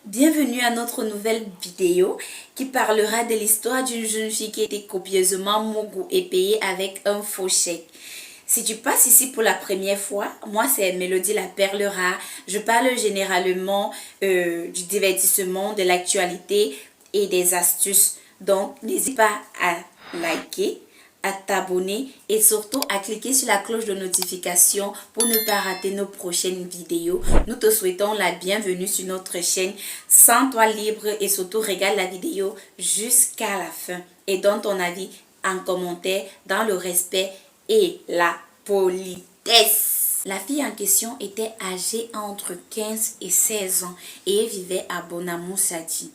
Bienvenue à notre nouvelle vidéo qui parlera de l'histoire d'une jeune fille qui a été copieusement mougou et payée avec un faux chèque. Si tu passes ici pour la première fois, moi c'est Mélodie la perle rare. Je parle généralement du divertissement, de l'actualité et des astuces. Donc n'hésite pas à liker, à t'abonner et surtout à cliquer sur la cloche de notification pour ne pas rater nos prochaines vidéos. Nous te souhaitons la bienvenue sur notre chaîne. Sens-toi libre et surtout regarde la vidéo jusqu'à la fin et donne ton avis en commentaire dans le respect et la politesse. La fille en question était âgée entre 15 et 16 ans et elle vivait à Bonamou Sadi.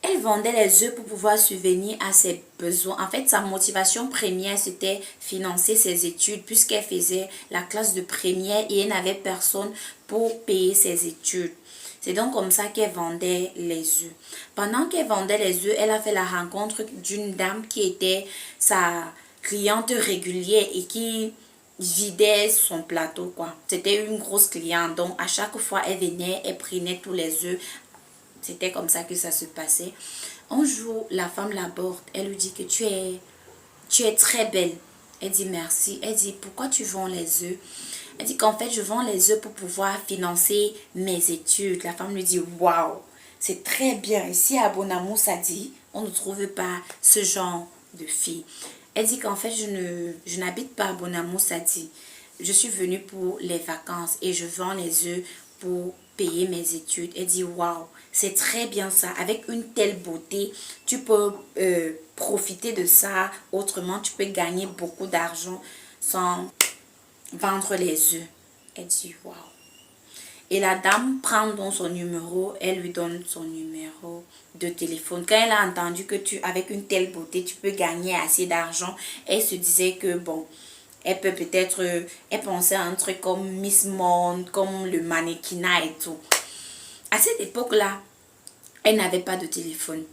Elle vendait les œufs pour pouvoir subvenir à ses besoins. En fait, sa motivation première, c'était financer ses études puisqu'elle faisait la classe de première et elle n'avait personne pour payer ses études. C'est donc comme ça qu'elle vendait les œufs. Pendant qu'elle vendait les œufs, elle a fait la rencontre d'une dame qui était sa cliente régulière et qui vidait son plateau, quoi. C'était une grosse cliente, donc à chaque fois elle venait, elle prenait tous les œufs. C'était comme ça que ça se passait. Un jour, la femme l'aborde. Elle lui dit que tu es très belle. Elle dit merci. Elle dit pourquoi tu vends les œufs? Elle dit qu'en fait, je vends les œufs pour pouvoir financer mes études. La femme lui dit waouh, c'est très bien. Ici à Bonamou Sadi, on ne trouve pas ce genre de fille. Elle dit qu'en fait, je n'habite pas à Bonamou Sadi. Je suis venue pour les vacances et je vends les œufs pour payer mes études. Elle dit waouh, c'est très bien ça. Avec une telle beauté, tu peux profiter de ça. Autrement, tu peux gagner beaucoup d'argent sans vendre les œufs. Elle dit waouh. Et la dame prend donc son numéro, elle lui donne son numéro de téléphone. Quand elle a entendu que avec une telle beauté, tu peux gagner assez d'argent, elle se disait que bon, elle peut peut-être, elle pensait à un truc comme Miss Monde, comme le mannequinat et tout. À cette époque-là, elle n'avait pas de téléphone.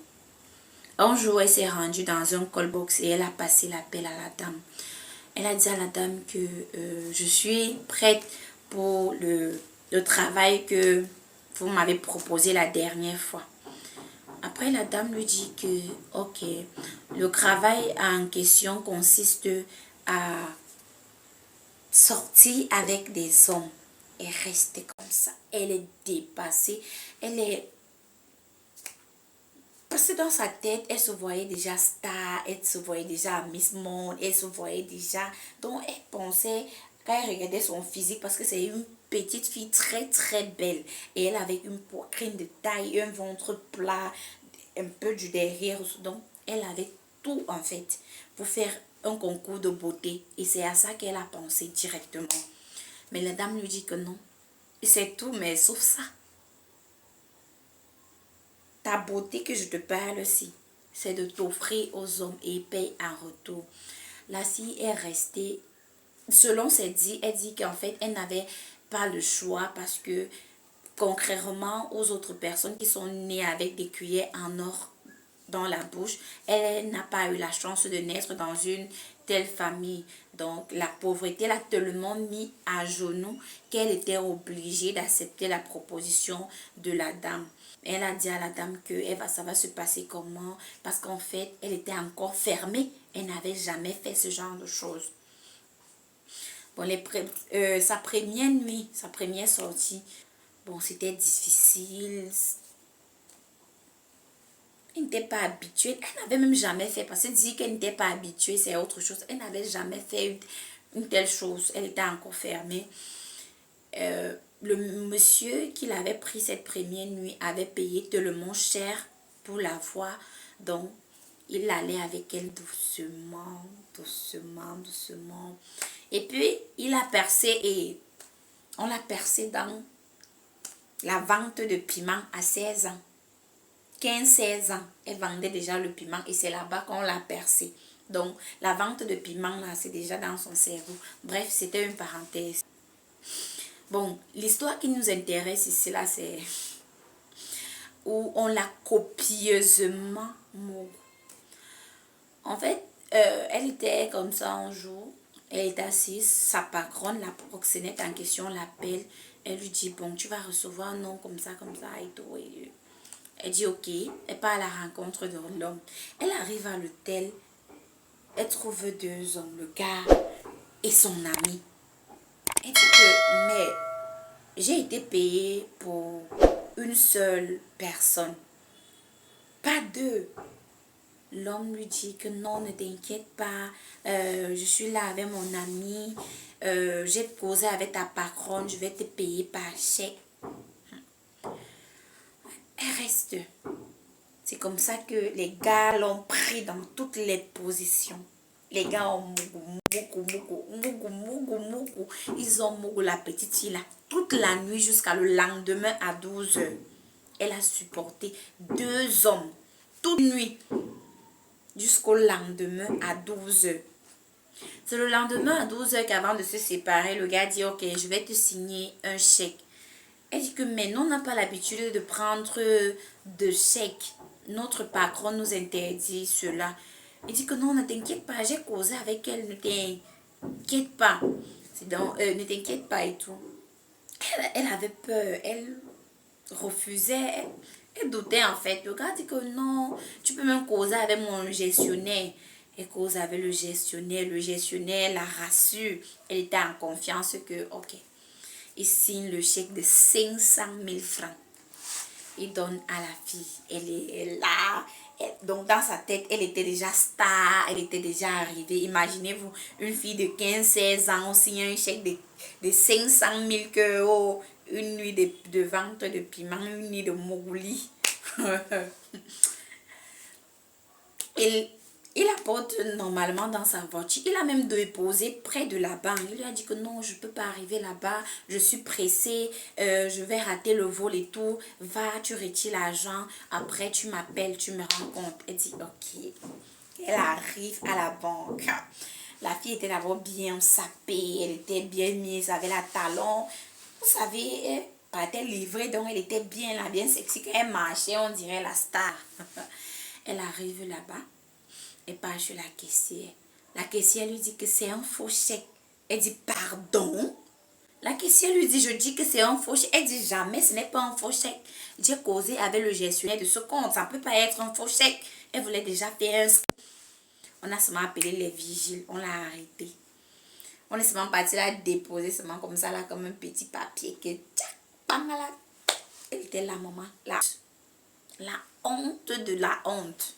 Un jour, elle s'est rendue dans un call box et elle a passé l'appel à la dame. Elle a dit à la dame que je suis prête pour le travail que vous m'avez proposé la dernière fois. Après, la dame lui dit que, ok, le travail en question consiste à sortir avec des hommes et rester comme ça. Elle est dépassée. Elle est... Parce que dans sa tête, elle se voyait déjà star, elle se voyait déjà Miss Monde, elle se voyait déjà... Donc, elle pensait, quand elle regardait son physique, parce que c'est une petite fille très très belle, et elle avait une poitrine de taille, un ventre plat, un peu du derrière. Donc, elle avait tout en fait pour faire un concours de beauté. Et c'est à ça qu'elle a pensé directement. Mais la dame lui dit que non. C'est tout, mais sauf ça. Ta beauté que je te parle aussi, c'est de t'offrir aux hommes et ils payent en retour. La fille est restée, selon ses dires, elle dit qu'en fait, elle n'avait pas le choix parce que, contrairement aux autres personnes qui sont nées avec des cuillères en or dans la bouche, elle n'a pas eu la chance de naître dans une telle famille. Donc la pauvreté l'a tellement mis à genoux qu'elle était obligée d'accepter la proposition de la dame. Elle a dit à la dame que ça va se passer comment, parce qu'en fait elle était encore fermée, elle n'avait jamais fait ce genre de choses. Bon, sa première nuit, sa première sortie, bon, c'était difficile. Elle n'était pas habituée. Elle n'avait même jamais fait. Parce que dire qu'elle n'était pas habituée, c'est autre chose. Elle n'avait jamais fait une telle chose. Elle était encore fermée. Le monsieur qui l'avait pris cette première nuit avait payé tellement cher pour la voir. Donc, il allait avec elle doucement, doucement, doucement. Et puis, il a percé et on l'a percé dans la vente de piment à 16 ans. 15-16 ans, elle vendait déjà le piment et c'est là-bas qu'on l'a percé. Donc, la vente de piment, là, c'est déjà dans son cerveau. Bref, c'était une parenthèse. Bon, l'histoire qui nous intéresse ici, là, c'est où on l'a copieusement mourue. En fait, elle était comme ça un jour. Elle est assise, sa patronne, la proxénète en question, l'appelle Elle lui dit, bon, tu vas recevoir un nom comme ça et tout. Elle dit, ok. Elle part à la rencontre de l'homme. Elle arrive à l'hôtel. Elle trouve deux hommes, le gars et son ami. Elle dit que, mais j'ai été payée pour une seule personne, pas deux. L'homme lui dit que non, ne t'inquiète pas, je suis là avec mon ami, j'ai causé avec ta patronne, je vais te payer par chèque. Elle reste. C'est comme ça que les gars l'ont pris dans toutes les positions. Les gars ont mougou. Ils ont mougou la petite fille là toute la nuit jusqu'à le lendemain à 12 heures. Elle a supporté deux hommes toute nuit jusqu'au lendemain à 12 heures. C'est le lendemain à 12 heures qu'avant de se séparer, le gars dit ok, je vais te signer un chèque. Elle dit que mais nous, on n'a pas l'habitude de prendre de chèques. Notre patron nous interdit cela. Il dit que non, ne t'inquiète pas, j'ai causé avec elle, ne t'inquiète pas. C'est donc, ne t'inquiète pas et tout. Elle avait peur, elle refusait, elle doutait en fait. Le gars dit que non, tu peux même causer avec mon gestionnaire. Elle cause avec le gestionnaire la rassure. Elle était en confiance que, ok, il signe le chèque de 500 000 francs. Il donne à la fille. Elle est là. Donc, dans sa tête, elle était déjà star. Elle était déjà arrivée. Imaginez-vous, une fille de 15-16 ans, on signe un chèque de 500 000 que, oh, une nuit de vente de piment, une nuit de Moguli. Il apporte normalement dans sa voiture. Il a même déposé près de la banque. Il lui a dit que non, je ne peux pas arriver là-bas. Je suis pressée. Je vais rater le vol et tout. Va, tu retires l'argent. Après, tu m'appelles, tu me rends compte. Elle dit ok. Elle arrive à la banque. La fille était d'abord bien sapée. Elle était bien mise avec la talon. Vous savez, elle partait livrée. Donc, elle était bien là, bien sexy. Quand elle marchait, on dirait la star. Elle arrive là-bas. Elle part chez la caissière. La caissière lui dit que c'est un faux chèque. Elle dit pardon. La caissière lui dit je dis que c'est un faux chèque. Elle dit jamais ce n'est pas un faux chèque. J'ai causé avec le gestionnaire de ce compte. Ça ne peut pas être un faux chèque. Elle voulait déjà faire un... On a seulement appelé les vigiles. On l'a arrêté. On est seulement parti la déposer seulement comme ça là comme un petit papier que tchac, bang, là. Elle était là maman. La honte de la honte.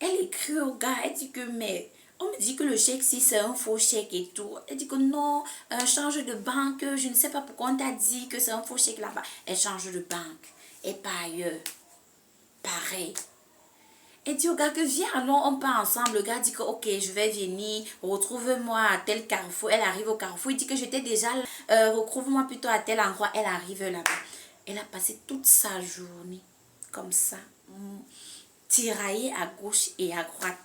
Elle écrit au gars, elle dit que mais on me dit que le chèque si c'est un faux chèque et tout. Elle dit que non, change de banque, je ne sais pas pourquoi on t'a dit que c'est un faux chèque là-bas. Elle change de banque et par ailleurs, pareil. Elle dit au gars que viens, allons, on part ensemble. Le gars dit que ok, je vais venir, retrouve-moi à tel carrefour. Elle arrive au carrefour, il dit que j'étais déjà là, retrouve-moi plutôt à tel endroit. Elle arrive là-bas. Elle a passé toute sa journée comme ça, tiraillée à gauche et à droite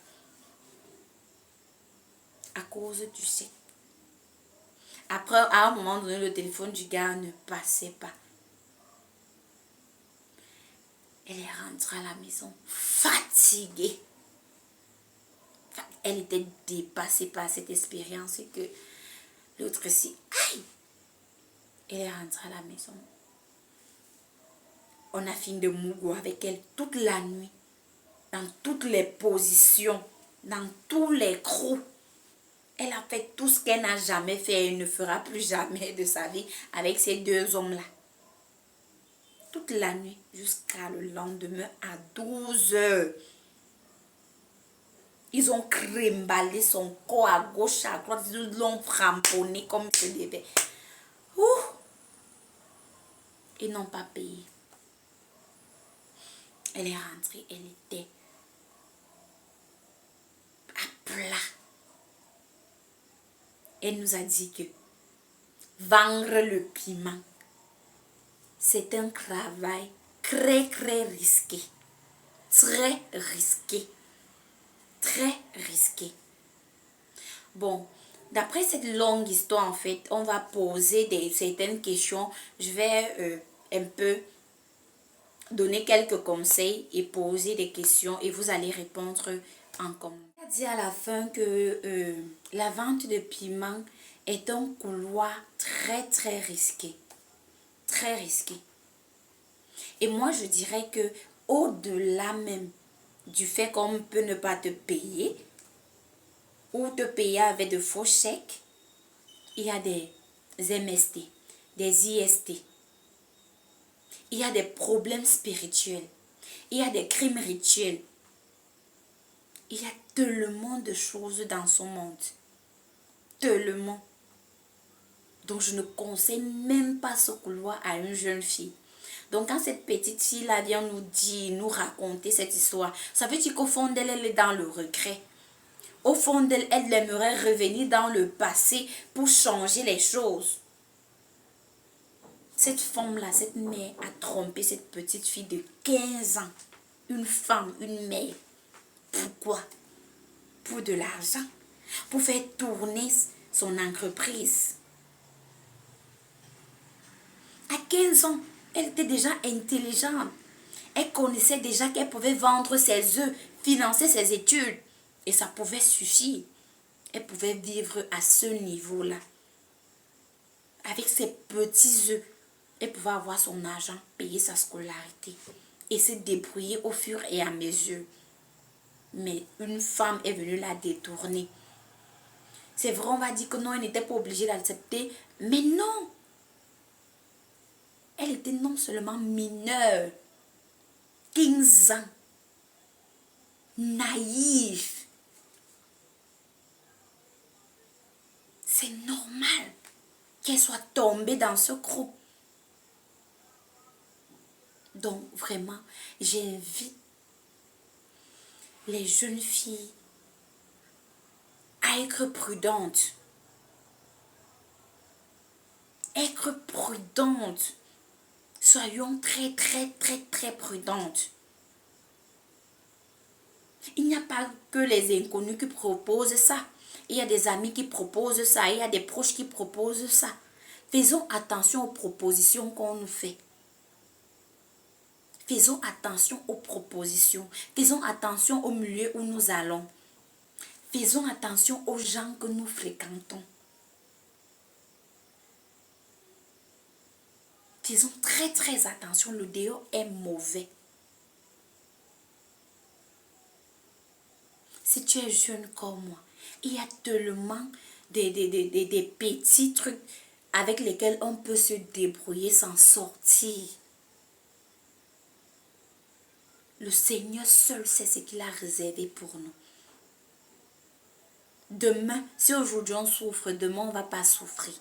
à cause du chèque. Après, à un moment donné, le téléphone du gars ne passait pas. Elle est rentrée à la maison fatiguée. Elle était dépassée par cette expérience et que l'autre si, aïe! Elle est rentrée à la maison. On a fini de mougou avec elle toute la nuit. Dans toutes les positions. Dans tous les crocs. Elle a fait tout ce qu'elle n'a jamais fait et ne fera plus jamais de sa vie avec ces deux hommes-là. Toute la nuit jusqu'à le lendemain à 12 heures. Ils ont cremballé son corps à gauche, à droite. Ils l'ont framponné comme ce devait. Ouh! Ils n'ont pas payé. Elle est rentrée, elle était à plat. Elle nous a dit que vendre le piment, c'est un travail très risqué. Très risqué. Très risqué. Bon, d'après cette longue histoire, en fait, on va poser certaines questions. Je vais un peu donner quelques conseils et poser des questions et vous allez répondre en commentaire. On a dit à la fin que la vente de piment est un couloir très risqué. très risqué. Et moi, je dirais que au-delà même du fait qu'on peut ne pas te payer ou te payer avec de faux chèques, il y a des MST, des IST, il y a des problèmes spirituels, il y a des crimes rituels. Il y a tellement de choses dans ce monde. Tellement. Donc, je ne conseille même pas ce couloir à une jeune fille. Donc, quand cette petite fille-là vient nous dire, nous raconter cette histoire, ça veut dire qu'au fond d'elle, elle est dans le regret. Au fond d'elle, elle aimerait revenir dans le passé pour changer les choses. Cette femme-là, cette mère a trompé cette petite fille de 15 ans. Une femme, une mère. Pourquoi? Pour de l'argent. Pour faire tourner son entreprise. À 15 ans, elle était déjà intelligente. Elle connaissait déjà qu'elle pouvait vendre ses œufs, financer ses études. Et ça pouvait suffire. Elle pouvait vivre à ce niveau-là. Avec ses petits œufs, elle pouvait avoir son argent, payer sa scolarité et se débrouiller au fur et à mesure. Mais une femme est venue la détourner. C'est vrai, on va dire que non, elle n'était pas obligée d'accepter. Mais non. Elle était non seulement mineure, 15 ans, naïve. C'est normal qu'elle soit tombée dans ce groupe. Donc vraiment, j'invite les jeunes filles à être prudentes. Être prudentes. Soyons très, très, très, très prudentes. Il n'y a pas que les inconnus qui proposent ça. Il y a des amis qui proposent ça. Il y a des proches qui proposent ça. Faisons attention aux propositions qu'on nous fait. Faisons attention aux propositions. Faisons attention au milieu où nous allons. Faisons attention aux gens que nous fréquentons. Faisons très très attention. Le dehors est mauvais. Si tu es jeune comme moi, il y a tellement des petits trucs avec lesquels on peut se débrouiller, s'en sortir. Le Seigneur seul sait ce qu'il a réservé pour nous. Demain, si aujourd'hui on souffre, demain on ne va pas souffrir.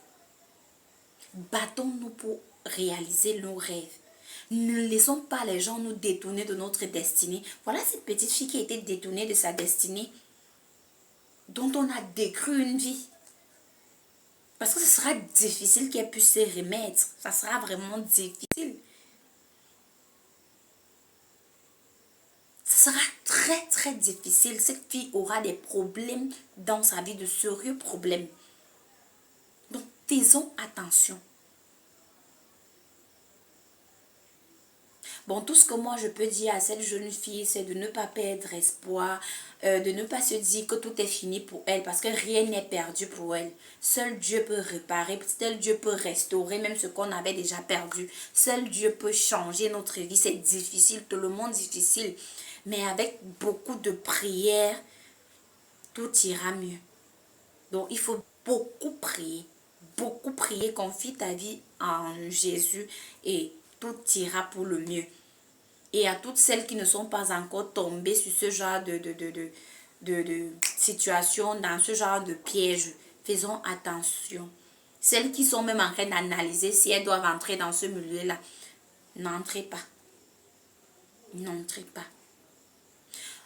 Battons-nous pour réaliser nos rêves. Ne laissons pas les gens nous détourner de notre destinée. Voilà cette petite fille qui a été détournée de sa destinée, dont on a décru une vie. Parce que ce sera difficile qu'elle puisse se remettre. Ça sera vraiment difficile. Ce sera très très difficile. Cette fille aura des problèmes dans sa vie, de sérieux problèmes. Donc, faisons attention. Bon, tout ce que moi je peux dire à cette jeune fille, c'est de ne pas perdre espoir, de ne pas se dire que tout est fini pour elle, parce que rien n'est perdu pour elle. Seul Dieu peut réparer, seul Dieu peut restaurer même ce qu'on avait déjà perdu. Seul Dieu peut changer notre vie. C'est difficile, tout le monde difficile. Mais avec beaucoup de prières, tout ira mieux. Donc, il faut beaucoup prier. Beaucoup prier, confie ta vie en Jésus et tout ira pour le mieux. Et à toutes celles qui ne sont pas encore tombées sur ce genre de situation, dans ce genre de piège, faisons attention. Celles qui sont même en train d'analyser si elles doivent entrer dans ce milieu-là, n'entrez pas. N'entrez pas.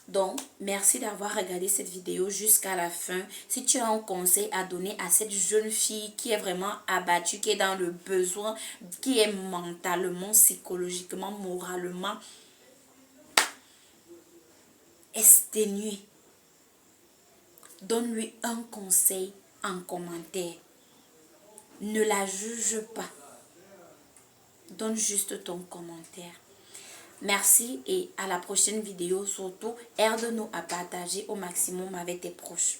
Donc, merci d'avoir regardé cette vidéo jusqu'à la fin. Si tu as un conseil à donner à cette jeune fille qui est vraiment abattue, qui est dans le besoin, qui est mentalement, psychologiquement, moralement exténuée, donne-lui un conseil en commentaire. Ne la juge pas. Donne juste ton commentaire. Merci et à la prochaine vidéo. Surtout, aide-nous à partager au maximum avec tes proches.